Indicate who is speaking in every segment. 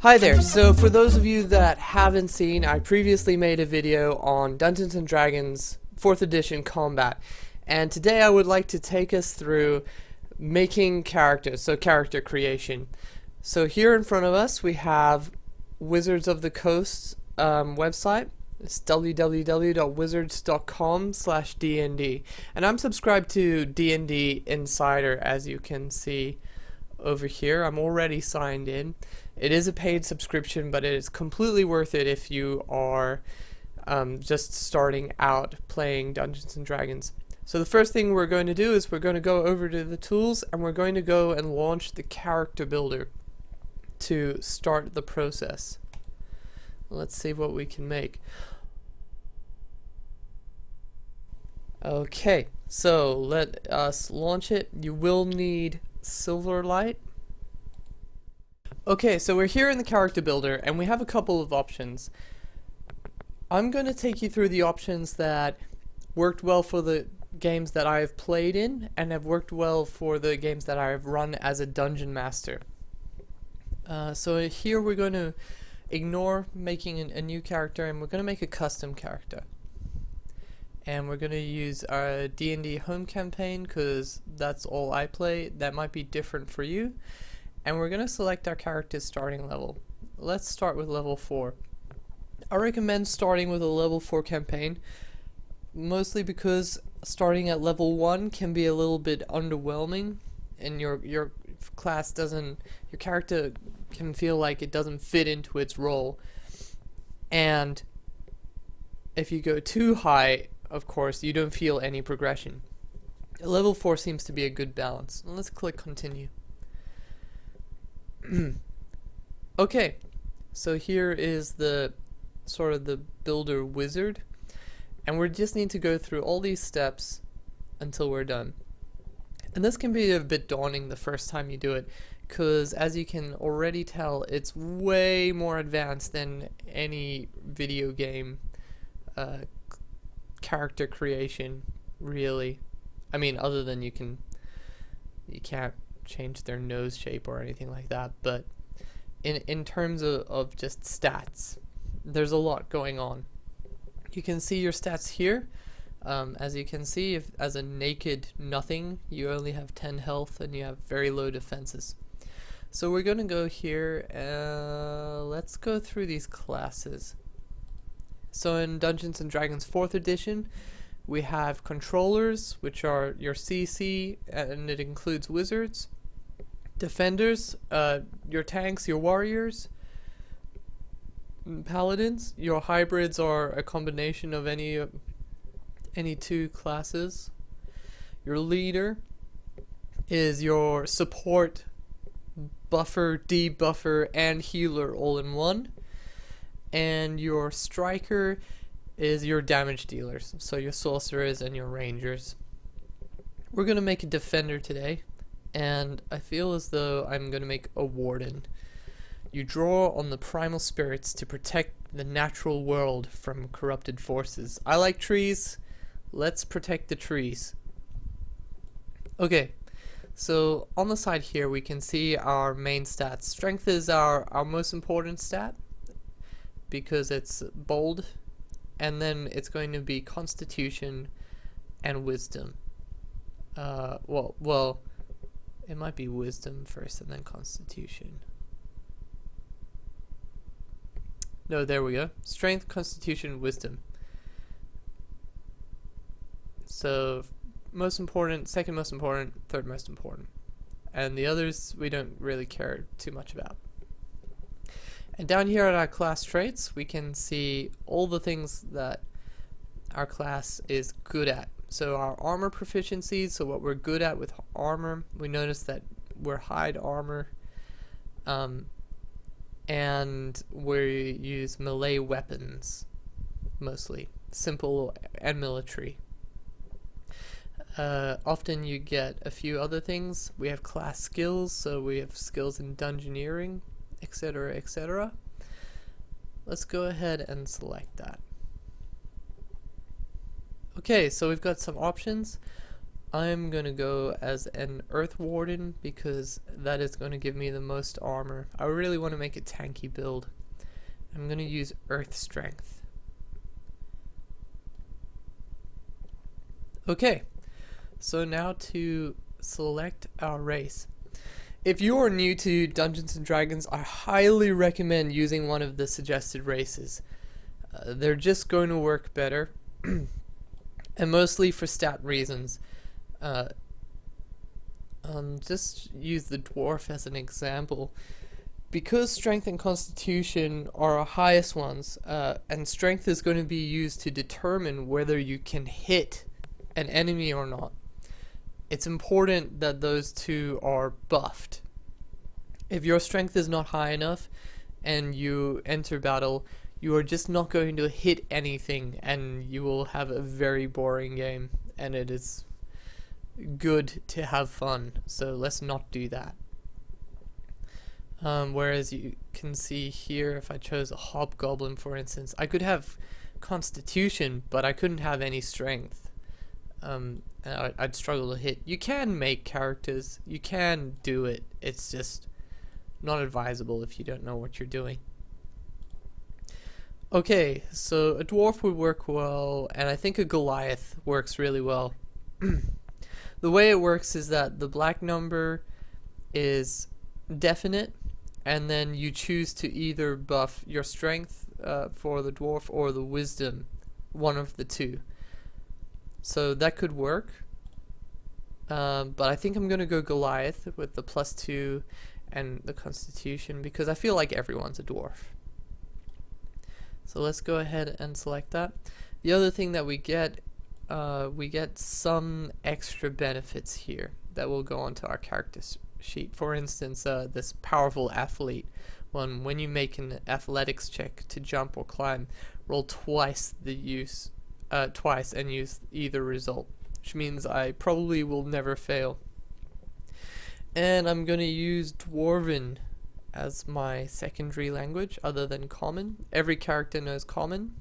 Speaker 1: Hi there, so for those of you that haven't seen, I previously made a video on Dungeons & Dragons 4th edition combat, and today I would like to take us through making characters, so character creation. So here in front of us we have Wizards of the Coast website. It's www.wizards.com/dnd, and I'm subscribed to D&D Insider, as you can see over here. I'm already signed in. It is a paid subscription, but it is completely worth it if you are just starting out playing Dungeons & Dragons. So the first thing we're going to do is we're going to go over to the tools and we're going to go and launch the character builder to start the process. Let's see what we can make. Okay, so let us launch it. You will need Silverlight. Okay, so we're here in the character builder and we have a couple of options. I'm going to take you through the options that worked well for the games that I have played in and have worked well for the games that I have run as a dungeon master. So here we're going to ignore making a new character and we're going to make a custom character. And we're going to use our D&D home campaign because that's all I play. That might be different for you. And we're going to select our character's starting level. Let's start with level 4. I recommend starting with a level 4 campaign, mostly because starting at level 1 can be a little bit underwhelming, and your class doesn't, your character can feel like it doesn't fit into its role. And if you go too high, of course, you don't feel any progression. Level 4 seems to be a good balance. Let's click continue. Okay, so here is the sort of the builder wizard, and we just need to go through all these steps until we're done. And this can be a bit daunting the first time you do it, because as you can already tell, it's way more advanced than any video game character creation, really. I mean, other than you can't change their nose shape or anything like that, but in terms of just stats, there's a lot going on. You can see your stats here. As you can see, if as a naked nothing, you only have 10 health and you have very low defenses. So we're going to go here, let's go through these classes. So in Dungeons & Dragons 4th edition, we have controllers, which are your CC, and it includes wizards. Defenders, your tanks, your warriors. Paladins, your hybrids are a combination of any two classes. Your leader is your support, buffer, debuffer, and healer all in one. And your striker is your damage dealers, so your sorcerers and your rangers. We're going to make a defender today, and I feel as though I'm going to make a warden. You draw on the primal spirits to protect the natural world from corrupted forces. I like trees. Let's protect the trees. Okay, so on the side here we can see our main stats. Strength is our most important stat because it's bold, and then it's going to be constitution and wisdom. Well, it might be wisdom first and then constitution. No, there we go. Strength, constitution, wisdom. So most important, second most important, third most important. And the others we don't really care too much about. And down here at our class traits, we can see all the things that our class is good at. So our armor proficiencies, so what we're good at with armor, we notice that we're hide armor, and we use melee weapons, mostly, simple and military. Often you get a few other things. We have class skills, so we have skills in dungeoneering, etc., etc. Let's go ahead and select that. Okay, so we've got some options. I'm gonna go as an earth warden because that is going to give me the most armor. I really want to make a tanky build. I'm gonna use earth strength. Okay, so now to select our race. If you are new to Dungeons & Dragons, I highly recommend using one of the suggested races. They're just going to work better, and mostly for stat reasons. Just use the dwarf as an example. Because strength and constitution are our highest ones, and strength is going to be used to determine whether you can hit an enemy or not, it's important that those two are buffed. If your strength is not high enough and you enter battle, you are just not going to hit anything and you will have a very boring game, and it is good to have fun, so let's not do that. Whereas you can see here, if I chose a hobgoblin for instance, I could have constitution but I couldn't have any strength. I'd struggle to hit. You can make characters, you can do it, it's just not advisable if you don't know what you're doing. Okay, so a dwarf would work well, and I think a Goliath works really well. The way it works is that the black number is definite, and then you choose to either buff your strength for the dwarf or the wisdom, one of the two. So that could work, but I think I'm gonna go Goliath with the +2 and the constitution because I feel like everyone's a dwarf. So let's go ahead and select that. The other thing that we get some extra benefits here that will go onto our character sheet. For instance, this powerful athlete one, when you make an athletics check to jump or climb, roll twice and use either result, which means I probably will never fail. And I'm going to use Dwarven as my secondary language other than Common. Every character knows Common,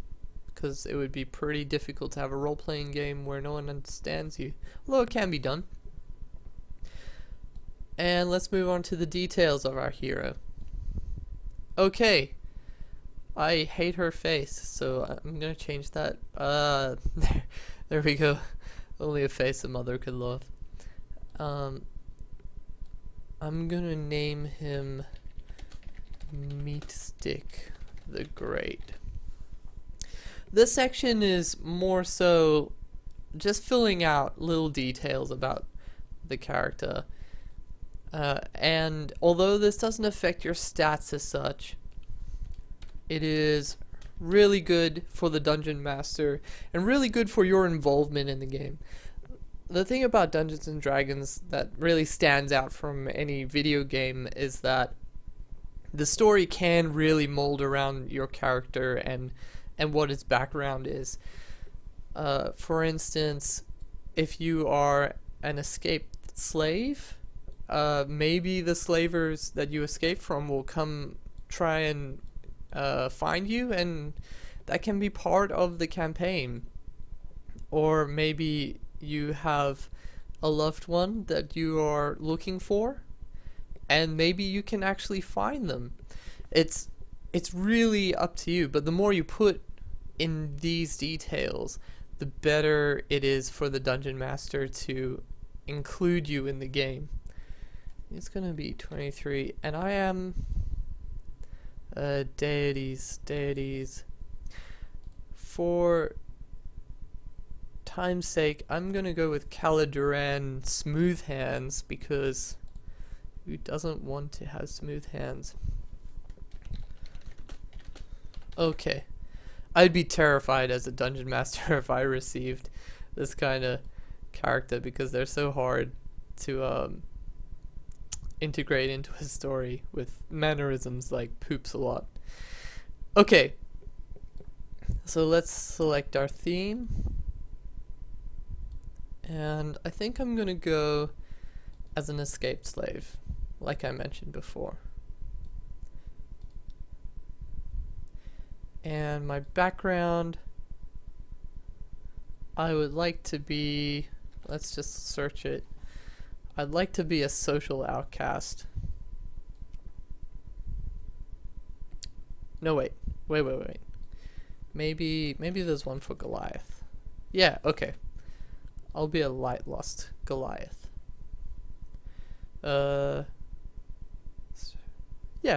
Speaker 1: because it would be pretty difficult to have a role-playing game where no one understands you, although it can be done. And let's move on to the details of our hero. Okay, I hate her face, so I'm gonna change that. There we go. Only a face a mother could love. I'm gonna name him Meatstick the Great. This section is more so just filling out little details about the character. And although this doesn't affect your stats as such, it is really good for the Dungeon Master and really good for your involvement in the game. The thing about Dungeons & Dragons that really stands out from any video game is that the story can really mold around your character and what its background is. For instance, if you are an escaped slave, maybe the slavers that you escaped from will come try and find you, and that can be part of the campaign. Or maybe you have a loved one that you are looking for, and maybe you can actually find them. It's really up to you, but the more you put in these details, the better it is for the Dungeon Master to include you in the game. It's gonna be 23, and I am deities. For time's sake, I'm gonna go with Caladuran Smooth Hands, because who doesn't want to have smooth hands? Okay, I'd be terrified as a dungeon master if I received this kind of character, because they're so hard to integrate into a story with mannerisms like poops a lot. Okay, so let's select our theme, and I think I'm gonna go as an escaped slave, like I mentioned before. And my background, I would like to be let's just search it. I'd like to be a social outcast. No, wait. Maybe there's one for Goliath. Yeah, okay. I'll be a light lost Goliath. Yeah,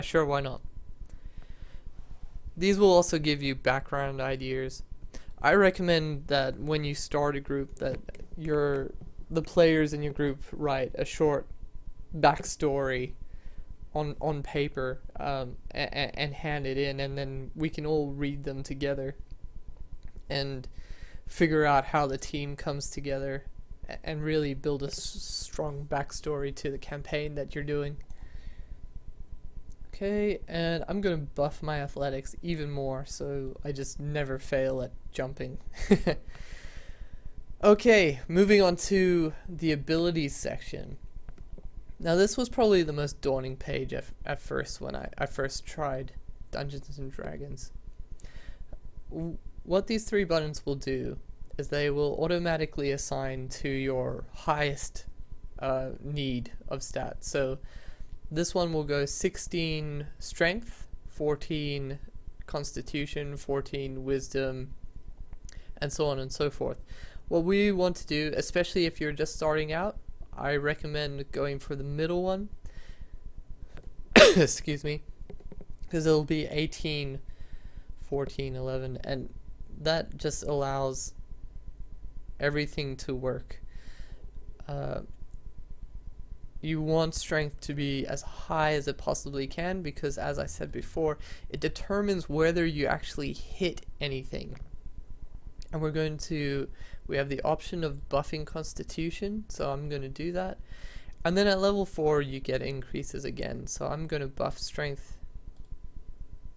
Speaker 1: sure, why not? These will also give you background ideas. I recommend that when you start a group that the players in your group write a short backstory on paper, and hand it in, and then we can all read them together and figure out how the team comes together and really build a strong backstory to the campaign that you're doing. Okay, and I'm gonna buff my athletics even more so I just never fail at jumping. Okay, moving on to the abilities section. Now this was probably the most daunting page at first when I first tried Dungeons and Dragons. What these 3 buttons will do is they will automatically assign to your highest need of stats. So this one will go 16 strength, 14 constitution, 14 wisdom, and so on and so forth. What we want to do, especially if you're just starting out, I recommend going for the middle one. Excuse me. Because it'll be 18, 14, 11, and that just allows everything to work. You want strength to be as high as it possibly can because, as I said before, it determines whether you actually hit anything. And we have the option of buffing constitution, so I'm going to do that. And then at level 4 you get increases again, so I'm going to buff strength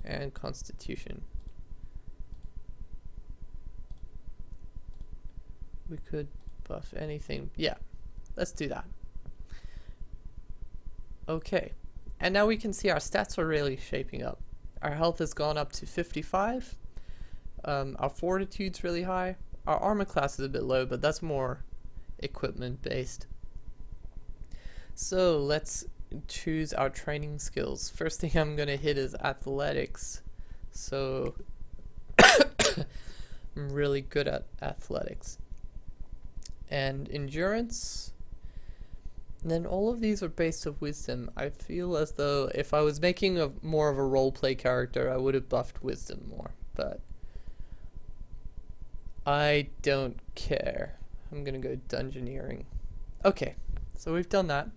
Speaker 1: and constitution. We could buff anything. Yeah, let's do that. Okay, and now we can see our stats are really shaping up. Our health has gone up to 55. Our fortitude's really high. Our armor class is a bit low, but that's more equipment based. So let's choose our training skills. First thing I'm gonna hit is athletics. So I'm really good at athletics. And endurance. And then all of these are based on wisdom. I feel as though if I was making more of a roleplay character, I would have buffed wisdom more, but I don't care. I'm gonna go dungeoneering. Okay, so we've done that.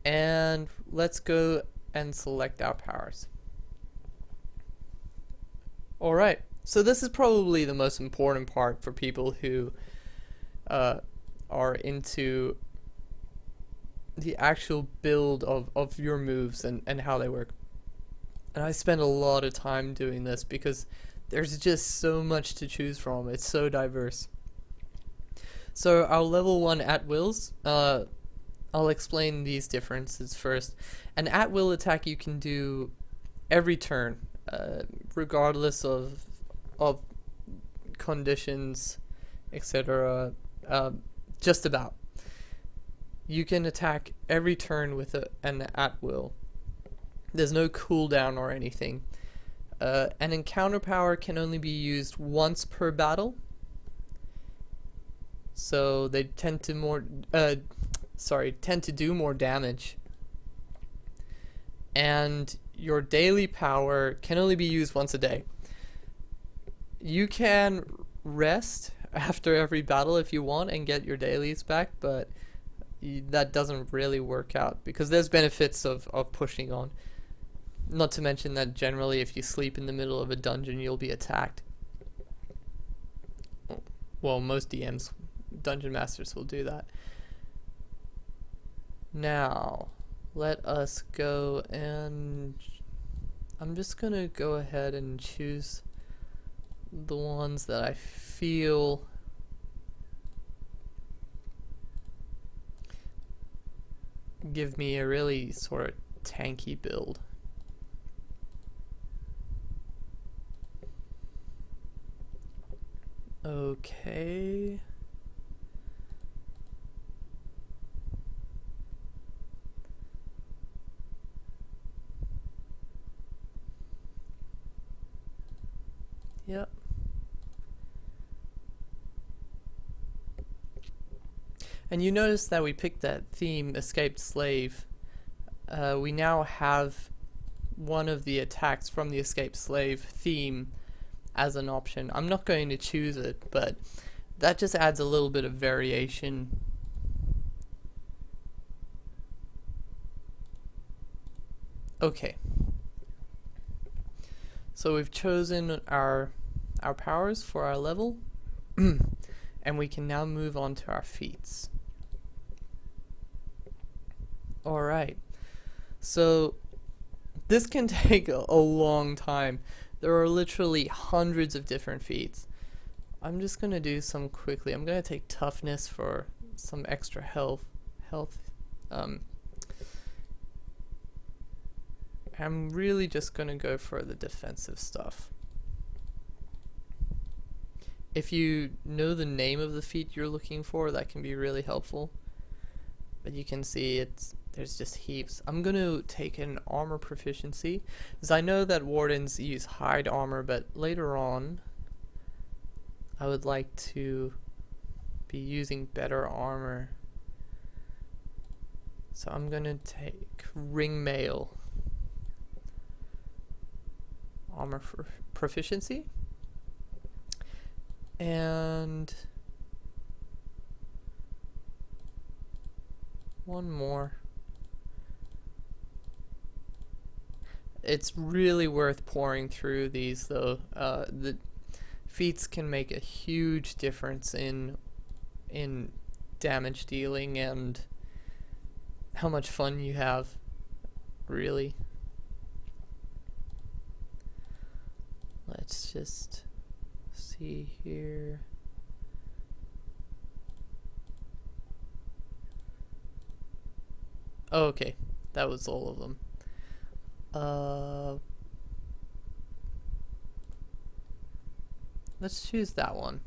Speaker 1: And let's go and select our powers. Alright, so this is probably the most important part for people who are into the actual build of your moves and how they work. And I spend a lot of time doing this because there's just so much to choose from. It's so diverse. So our level 1 at-wills, I'll explain these differences first. An at-will attack you can do every turn, regardless of conditions, etc. Just about. You can attack every turn with an at-will. There's no cooldown or anything. An encounter power can only be used once per battle. So they tend to do more damage. And your daily power can only be used once a day. You can rest after every battle if you want and get your dailies back, but that doesn't really work out because there's benefits of pushing on. Not to mention that generally if you sleep in the middle of a dungeon you'll be attacked. Well, most DMs, dungeon masters, will do that. Now let us go, and I'm just gonna go ahead and choose the ones that I feel give me a really sort of tanky build. Okay. Yep. And you notice that we picked that theme, Escaped Slave. We now have one of the attacks from the Escaped Slave theme as an option. I'm not going to choose it, but that just adds a little bit of variation. Okay. So we've chosen our powers for our level, and we can now move on to our feats. Alright, so this can take a long time. There are literally hundreds of different feats. I'm just going to do some quickly. I'm going to take toughness for some extra health. I'm really just going to go for the defensive stuff. If you know the name of the feat you're looking for, that can be really helpful. But you can see there's just heaps. I'm going to take an armor proficiency, because I know that wardens use hide armor, but later on I would like to be using better armor. So I'm going to take ring mail. Armor for proficiency. And one more. It's really worth pouring through these though. The feats can make a huge difference in damage dealing and how much fun you have, really. Let's just see here. Oh, okay, that was all of them. Let's choose that one.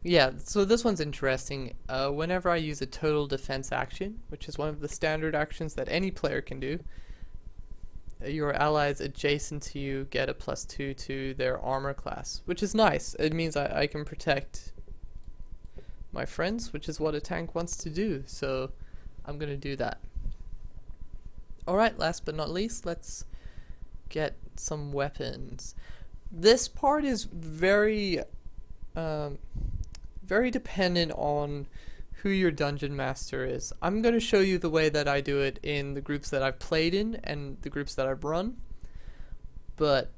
Speaker 1: Yeah, so this one's interesting. Whenever I use a total defense action, which is one of the standard actions that any player can do, your allies adjacent to you get a +2 to their armor class, which is nice. It means I can protect my friends, which is what a tank wants to do, so I'm gonna do that. Alright, last but not least, let's get some weapons. This part is very dependent on who your dungeon master is. I'm going to show you the way that I do it in the groups that I've played in and the groups that I've run, but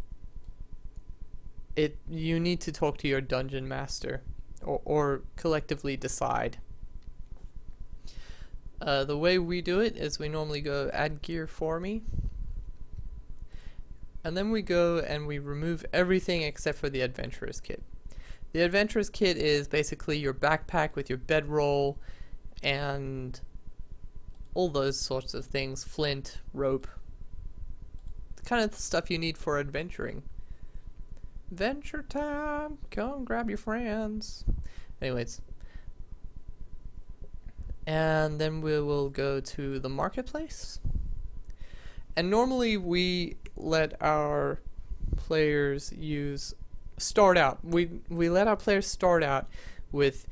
Speaker 1: you need to talk to your dungeon master or collectively decide. The way we do it is we normally go add gear for me, and then we go and we remove everything except for the adventurer's kit. The adventurer's kit is basically your backpack with your bedroll and all those sorts of things, flint, rope, the kind of stuff you need for adventuring. Adventure time, come grab your friends. Anyways, and then we will go to the marketplace, and normally we let our players start out with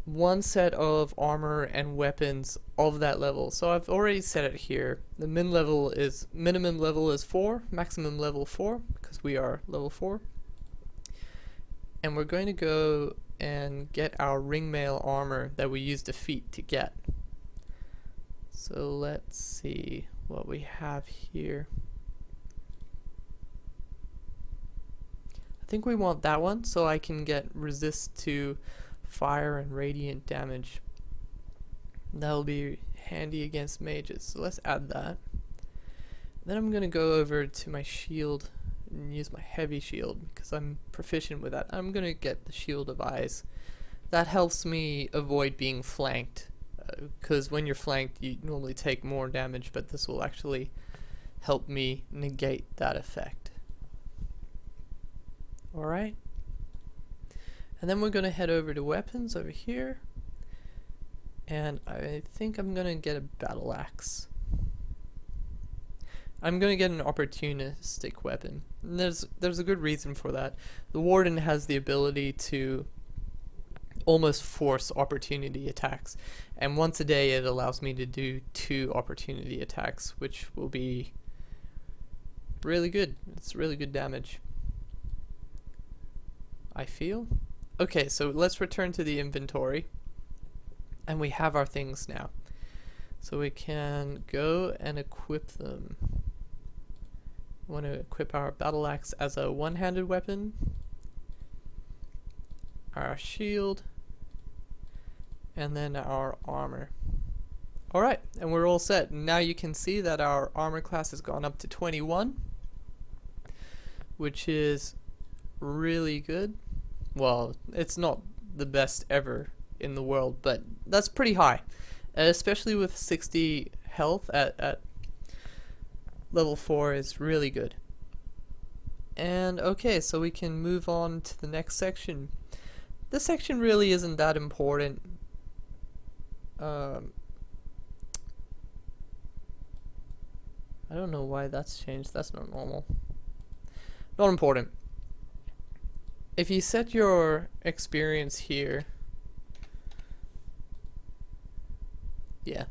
Speaker 1: one set of armor and weapons of that level. So I've already set it here. The minimum level is 4, maximum level 4, because we are level 4. And we're going to go and get our ringmail armor that we used a feat to get. So let's see what we have here. I think we want that one so I can get resist to fire and radiant damage. That'll be handy against mages, so let's add that. Then I'm gonna go over to my shield and use my heavy shield because I'm proficient with that. I'm gonna get the Shield of Eyes. That helps me avoid being flanked, because when you're flanked you normally take more damage, but this will actually help me negate that effect. Alright, and then we're going to head over to weapons over here, and I think I'm going to get a battle axe. I'm going to get an opportunistic weapon. And there's a good reason for that. The warden has the ability to almost force opportunity attacks, and once a day it allows me to do 2 opportunity attacks, which will be really good. It's really good damage, I feel. Okay, so let's return to the inventory, and we have our things now. So we can go and equip them. I want to equip our battle axe as a one-handed weapon, our shield, and then our armor. Alright, and we're all set. Now you can see that our armor class has gone up to 21, which is really good. Well, it's not the best ever in the world, but that's pretty high, especially with 60 health at level 4 is really good. And okay, so we can move on to the next section. This section really isn't that important. I don't know why that's changed. That's not normal. Not important. If you set your experience here, yeah.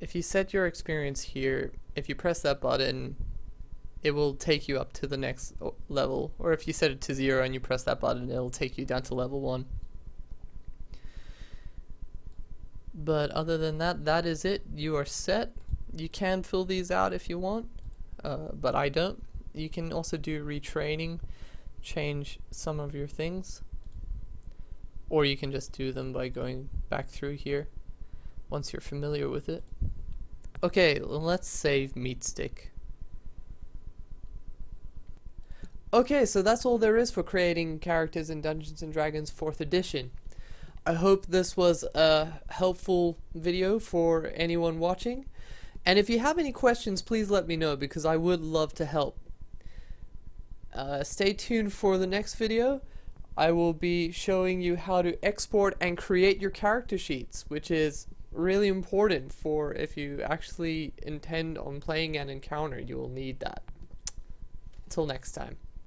Speaker 1: If you set your experience here, if you press that button, it will take you up to the next level. Or if you set it to 0 and you press that button, it'll take you down to level 1. But other than that, that is it. You are set. You can fill these out if you want, but I don't. You can also do retraining, change some of your things, or you can just do them by going back through here once you're familiar with it. Okay, let's save Meat Stick. Okay, so that's all there is for creating characters in Dungeons & Dragons 4th edition. I hope this was a helpful video for anyone watching. And if you have any questions, please let me know, because I would love to help. Stay tuned for the next video. I will be showing you how to export and create your character sheets, which is really important for if you actually intend on playing an encounter. You will need that. Until next time.